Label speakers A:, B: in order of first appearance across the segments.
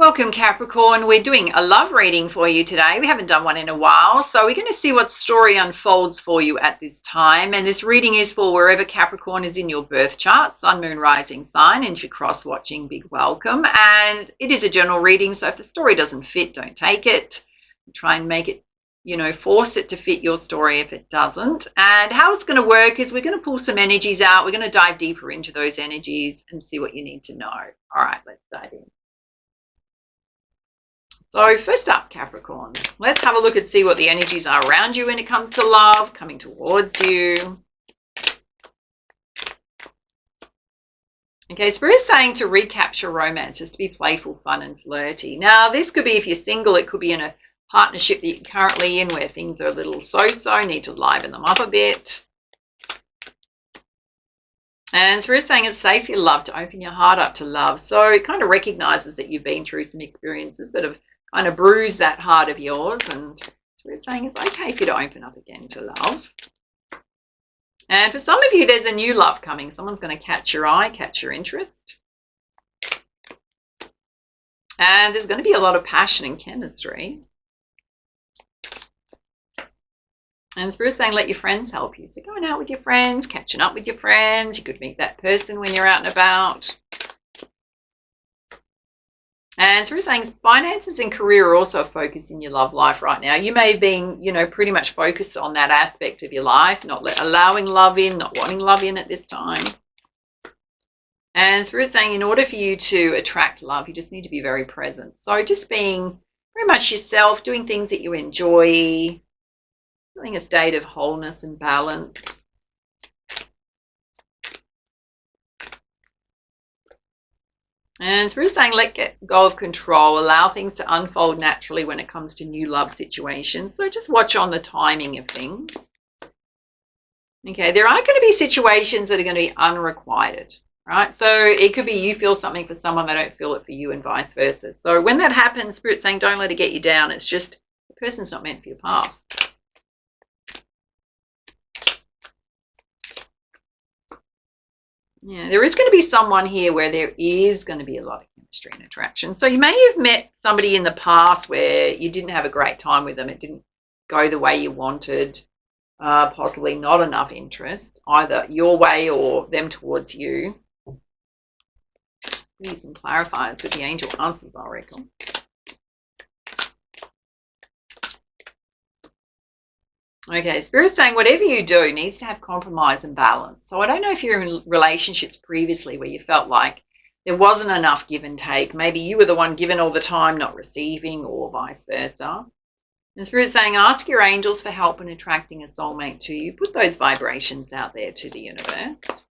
A: Welcome Capricorn, we're doing a love reading for you today. We haven't done one in a while, so we're going to see what story unfolds for you at this time. And this reading is for wherever Capricorn is in your birth chart, sun, moon, rising sign, and if you're cross-watching, big welcome. And it is a general reading, so if the story doesn't fit, don't take it. Try and make it, force it to fit your story if it doesn't. And how it's going to work is we're going to pull some energies out. We're going to dive deeper into those energies and see what you need to know. All right, let's dive in. So first up, Capricorn, let's have a look and see what the energies are around you when it comes to love, coming towards you. Okay, Spirit's saying to recapture romance, just to be playful, fun and flirty. Now, this could be if you're single, it could be in a partnership that you're currently in where things are a little so-so, need to liven them up a bit. And Spirit's saying it's safe for your love to open your heart up to love. So it kind of recognizes that you've been through some experiences that have kind of bruised that heart of yours, and Spirit's saying it's okay for you to open up again to love. And for some of you, there's a new love coming. Someone's going to catch your eye, catch your interest. And there's going to be a lot of passion and chemistry. And Spirit's saying let your friends help you. So going out with your friends, catching up with your friends. You could meet that person when you're out and about. And Spirit's saying finances and career are also a focus in your love life right now. You may have been, pretty much focused on that aspect of your life, not allowing love in, not wanting love in at this time. And Spirit's saying in order for you to attract love, you just need to be very present. So just being very much yourself, doing things that you enjoy, feeling a state of wholeness and balance. And Spirit's saying let go of control, allow things to unfold naturally when it comes to new love situations. So just watch on the timing of things. Okay, there are going to be situations that are going to be unrequited, right? So it could be you feel something for someone, they don't feel it for you, and vice versa. So when that happens, Spirit's saying don't let it get you down. It's just the person's not meant for your path. Yeah, there is going to be someone here where there is going to be a lot of chemistry and attraction. So you may have met somebody in the past where you didn't have a great time with them. It didn't go the way you wanted, possibly not enough interest, either your way or them towards you. Use some clarifiers with the angel answers, I reckon. Okay, Spirit's saying whatever you do needs to have compromise and balance. So I don't know if you're in relationships previously where you felt like there wasn't enough give and take. Maybe you were the one given all the time, not receiving, or vice versa. And Spirit's saying ask your angels for help in attracting a soulmate to you. Put those vibrations out there to the universe.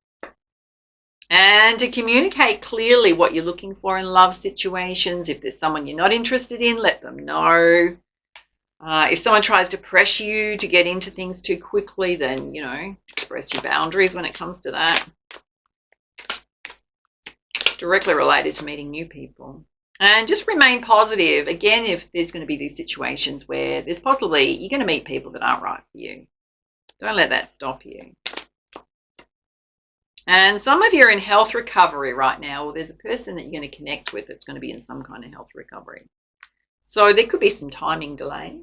A: And to communicate clearly what you're looking for in love situations. If there's someone you're not interested in, let them know. If someone tries to pressure you to get into things too quickly, then, express your boundaries when it comes to that. It's directly related to meeting new people. And just remain positive. Again, if there's going to be these situations where there's possibly, you're going to meet people that aren't right for you. Don't let that stop you. And some of you are in health recovery right now, or there's a person that you're going to connect with that's going to be in some kind of health recovery. So there could be some timing delay.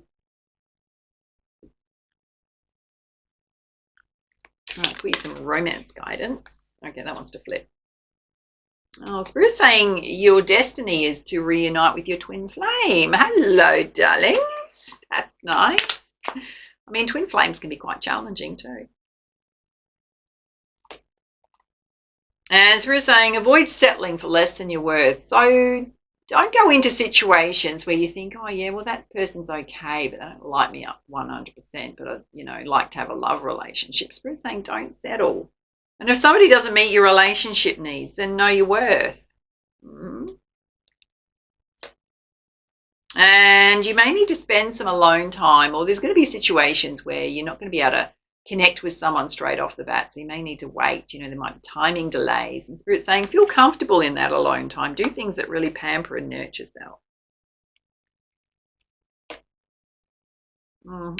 A: Could be some romance guidance. Okay, that wants to flip. Oh, Spirit's saying your destiny is to reunite with your twin flame. Hello, darlings. That's nice. I mean, twin flames can be quite challenging too. And Spirit's saying avoid settling for less than you're worth. So don't go into situations where you think, oh, yeah, well, that person's okay, but they don't light me up 100%, but I, like to have a love relationship. Spirit's saying don't settle. And if somebody doesn't meet your relationship needs, then know your worth. And you may need to spend some alone time, or there's going to be situations where you're not going to be able to connect with someone straight off the bat, so you may need to wait. There might be timing delays. And Spirit's saying feel comfortable in that alone time. Do things that really pamper and nurture self.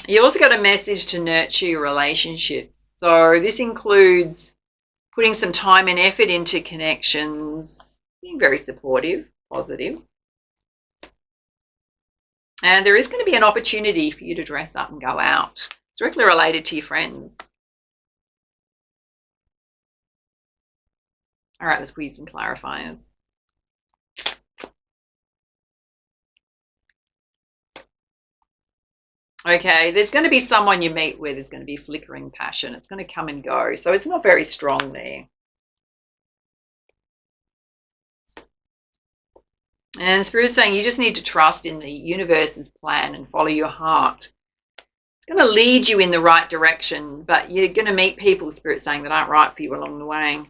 A: You also got a message to nurture your relationships. So this includes putting some time and effort into connections, being very supportive, positive. And there is going to be an opportunity for you to dress up and go out. It's directly related to your friends. All right, let's squeeze some clarifiers. Okay, there's going to be someone you meet where there's going to be flickering passion. It's going to come and go. So it's not very strong there. And Spirit's saying you just need to trust in the universe's plan and follow your heart. It's going to lead you in the right direction, but you're going to meet people, Spirit's saying, that aren't right for you along the way.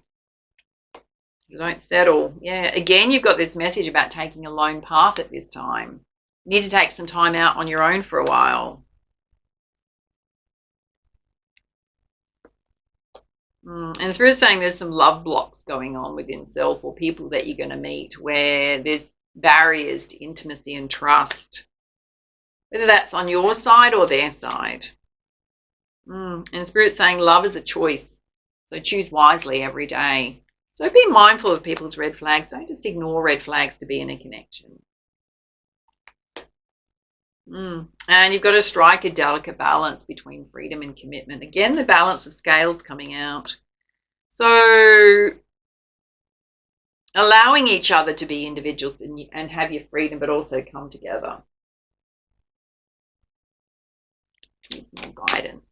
A: You don't settle. Yeah, again, you've got this message about taking a lone path at this time. You need to take some time out on your own for a while. And Spirit's saying there's some love blocks going on within self or people that you're going to meet where there's barriers to intimacy and trust, whether that's on your side or their side. And Spirit's saying love is a choice, so choose wisely every day. So be mindful of people's red flags. Don't just ignore red flags to be in a connection. And you've got to strike a delicate balance between freedom and commitment. Again, the balance of scales coming out. So allowing each other to be individuals and have your freedom, but also come together. Need some more guidance.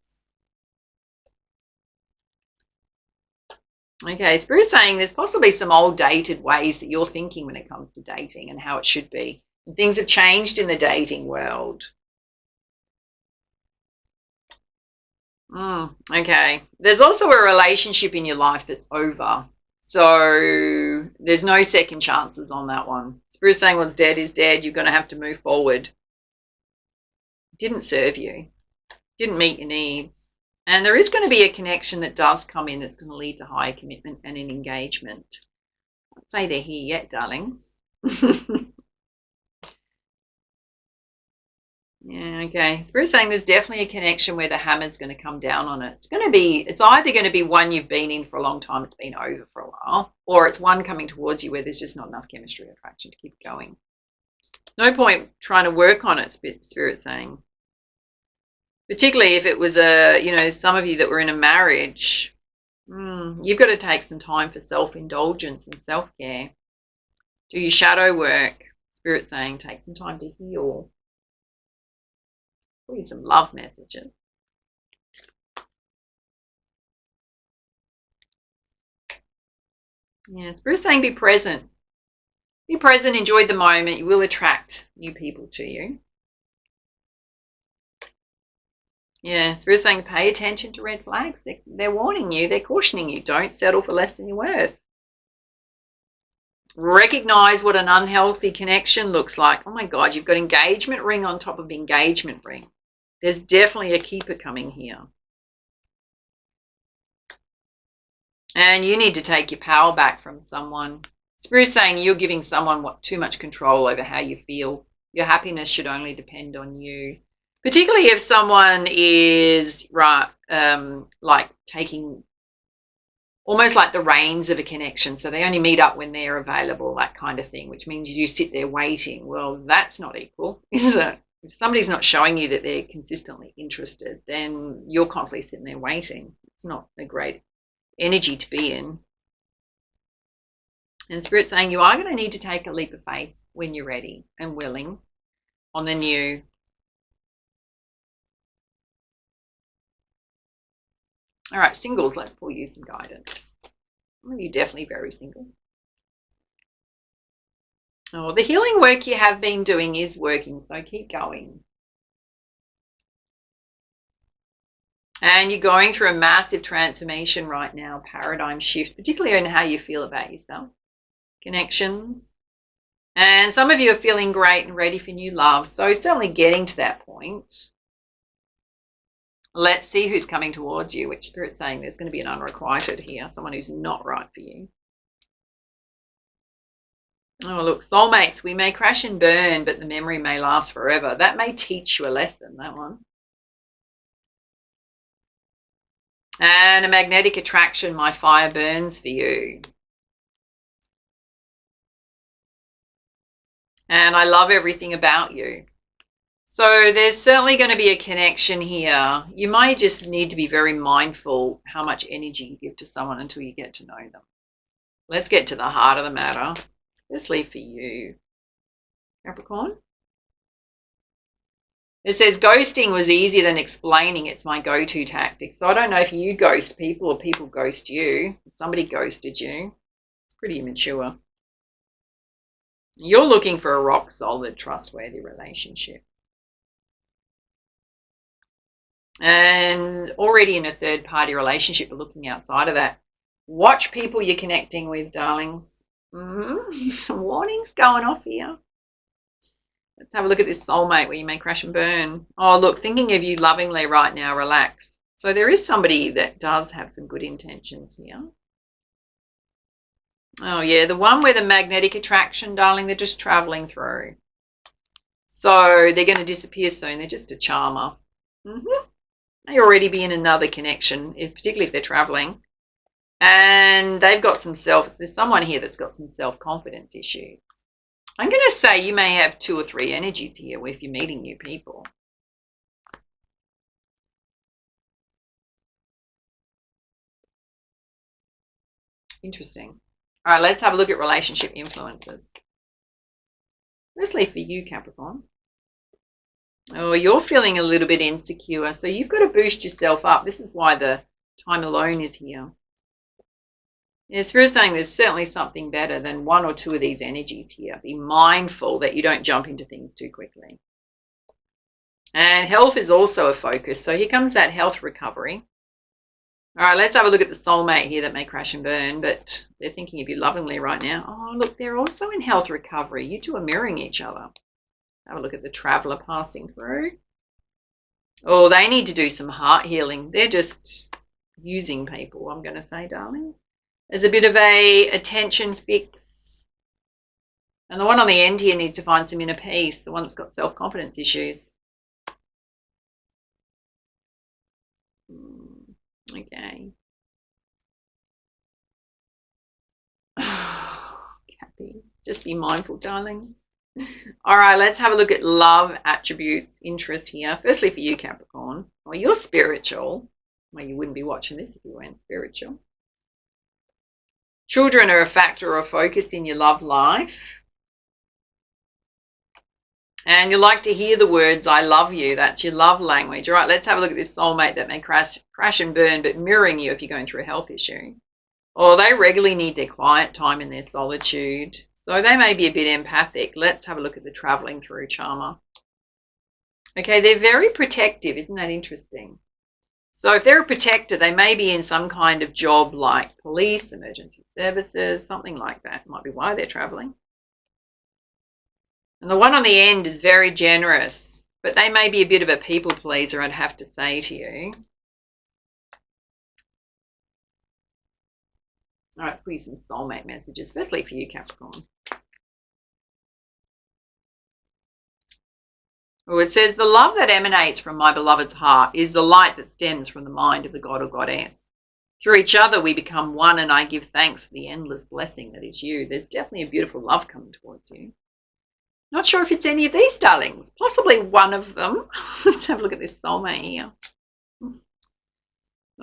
A: Okay, Spirit's saying there's possibly some old dated ways that you're thinking when it comes to dating and how it should be. And things have changed in the dating world. Okay, there's also a relationship in your life that's over. So there's no second chances on that one. Spirit's saying what's dead is dead. You're going to have to move forward. Didn't serve you. Didn't meet your needs. And there is going to be a connection that does come in that's going to lead to higher commitment and an engagement. I'd say they're here yet, darlings. Yeah, okay. Spirit's saying there's definitely a connection where the hammer's going to come down on it. It's either going to be one you've been in for a long time, it's been over for a while, or it's one coming towards you where there's just not enough chemistry or attraction to keep going. No point trying to work on it, Spirit's saying. Particularly if it was some of you that were in a marriage, you've got to take some time for self-indulgence and self-care. Do your shadow work. Spirit's saying take some time to heal. Put you some love messages. Yeah, Spirit's saying be present. Be present, enjoy the moment. You will attract new people to you. Yeah, Spirit's saying pay attention to red flags. They're warning you, they're cautioning you. Don't settle for less than you're worth. Recognize what an unhealthy connection looks like. Oh my God, you've got engagement ring on top of engagement ring. There's definitely a keeper coming here. And you need to take your power back from someone. Spirit's saying you're giving someone too much control over how you feel. Your happiness should only depend on you. Particularly if someone is like taking almost like the reins of a connection. So they only meet up when they're available, that kind of thing, which means you sit there waiting. Well, that's not equal, is it? If somebody's not showing you that they're consistently interested, then you're constantly sitting there waiting. It's not a great energy to be in. And Spirit's saying you are going to need to take a leap of faith when you're ready and willing on the new. All right, singles, let's pull you some guidance. You're definitely very single. Oh, the healing work you have been doing is working, so keep going. And you're going through a massive transformation right now, paradigm shift, particularly in how you feel about yourself, connections. And some of you are feeling great and ready for new love, so certainly getting to that point. Let's see who's coming towards you, which Spirit's saying there's going to be an unrequited here, someone who's not right for you. Oh, look, soulmates, we may crash and burn, but the memory may last forever. That may teach you a lesson, that one. And a magnetic attraction, my fire burns for you. And I love everything about you. So there's certainly going to be a connection here. You might just need to be very mindful how much energy you give to someone until you get to know them. Let's get to the heart of the matter. Firstly, for you, Capricorn. It says ghosting was easier than explaining. It's my go-to tactic. So I don't know if you ghost people or people ghost you. If somebody ghosted you, it's pretty immature. You're looking for a rock-solid, trustworthy relationship. And already in a third-party relationship, but looking outside of that. Watch people you're connecting with, darlings. Some warnings going off here. Let's have a look at this soulmate where you may crash and burn. Oh, look, thinking of you lovingly right now, relax. So there is somebody that does have some good intentions here. Oh, yeah, the one with the magnetic attraction, darling, they're just traveling through. So they're going to disappear soon. They're just a charmer. They already be in another connection, particularly if they're traveling. And they've got there's someone here that's got some self-confidence issues. I'm going to say you may have 2 or 3 energies here if you're meeting new people. Interesting. All right, let's have a look at relationship influences. Firstly, for you, Capricorn. Oh, you're feeling a little bit insecure, so you've got to boost yourself up. This is why the time alone is here. Yeah, Spirit's saying there's certainly something better than 1 or 2 of these energies here. Be mindful that you don't jump into things too quickly. And health is also a focus. So here comes that health recovery. All right, let's have a look at the soulmate here that may crash and burn, but they're thinking of you lovingly right now. Oh, look, they're also in health recovery. You two are mirroring each other. Have a look at the traveler passing through. Oh, they need to do some heart healing. They're just using people, I'm going to say, darlings. There's a bit of a attention fix. And the one on the end here needs to find some inner peace, the one that's got self-confidence issues. Okay. Cappy, just be mindful, darlings. All right, let's have a look at love attributes, interest here. Firstly, for you, Capricorn. Well, you're spiritual. Well, you wouldn't be watching this if you weren't spiritual. Children are a factor or a focus in your love life. And you like to hear the words, I love you. That's your love language. All right, let's have a look at this soulmate that may crash and burn, but mirroring you if you're going through a health issue. Or they regularly need their quiet time in their solitude. So they may be a bit empathic. Let's have a look at the traveling through charmer. Okay, they're very protective. Isn't that interesting? So if they're a protector, they may be in some kind of job like police, emergency services, something like that. Might be why they're traveling. And the one on the end is very generous, but they may be a bit of a people pleaser, I'd have to say to you. All right, let's put you some soulmate messages. Firstly, for you, Capricorn. Oh, it says, the love that emanates from my beloved's heart is the light that stems from the mind of the god or goddess. Through each other, we become one, and I give thanks for the endless blessing that is you. There's definitely a beautiful love coming towards you. Not sure if it's any of these, darlings. Possibly one of them. Let's have a look at this soulmate here.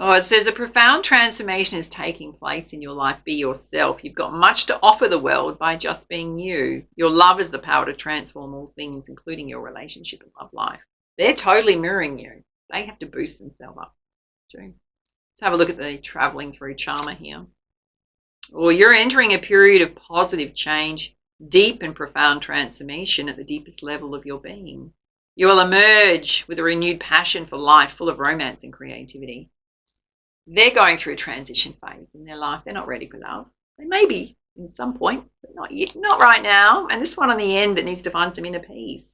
A: Oh, it says a profound transformation is taking place in your life. Be yourself. You've got much to offer the world by just being you. Your love is the power to transform all things, including your relationship and love life. They're totally mirroring you. They have to boost themselves up too. Let's have a look at the traveling through charmer here. Well, you're entering a period of positive change, deep and profound transformation at the deepest level of your being. You will emerge with a renewed passion for life, full of romance and creativity. They're going through a transition phase in their life. They're not ready for love. They may be in some point, but not yet, not right now. And this one on the end that needs to find some inner peace.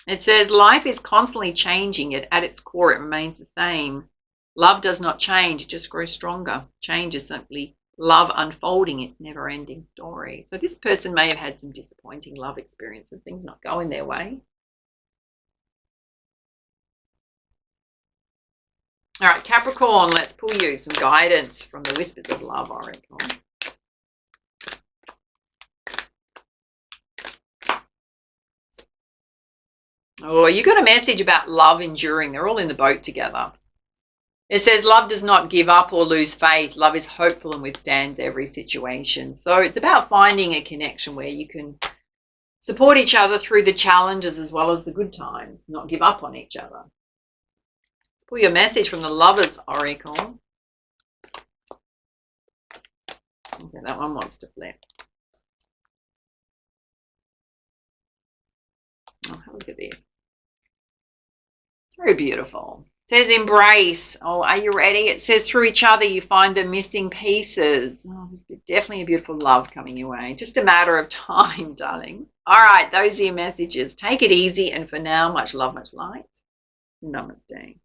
A: It says life is constantly changing, yet at its core it remains the same. Love does not change, it just grows stronger. Change is simply love unfolding its never-ending story. So this person may have had some disappointing love experiences, things not going their way. All right, Capricorn, let's pull you some guidance from the Whispers of Love Oracle. Oh, you got a message about love enduring. They're all in the boat together. It says love does not give up or lose faith. Love is hopeful and withstands every situation. So it's about finding a connection where you can support each other through the challenges as well as the good times, not give up on each other. Let's pull your message from the Lovers Oracle. Okay, that one wants to flip. Oh, have a look at this. It's very beautiful. It says embrace. Oh, are you ready? It says through each other you find the missing pieces. Oh, there's definitely a beautiful love coming your way. Just a matter of time, darling. All right, those are your messages. Take it easy, and for now, much love, much light. Namaste.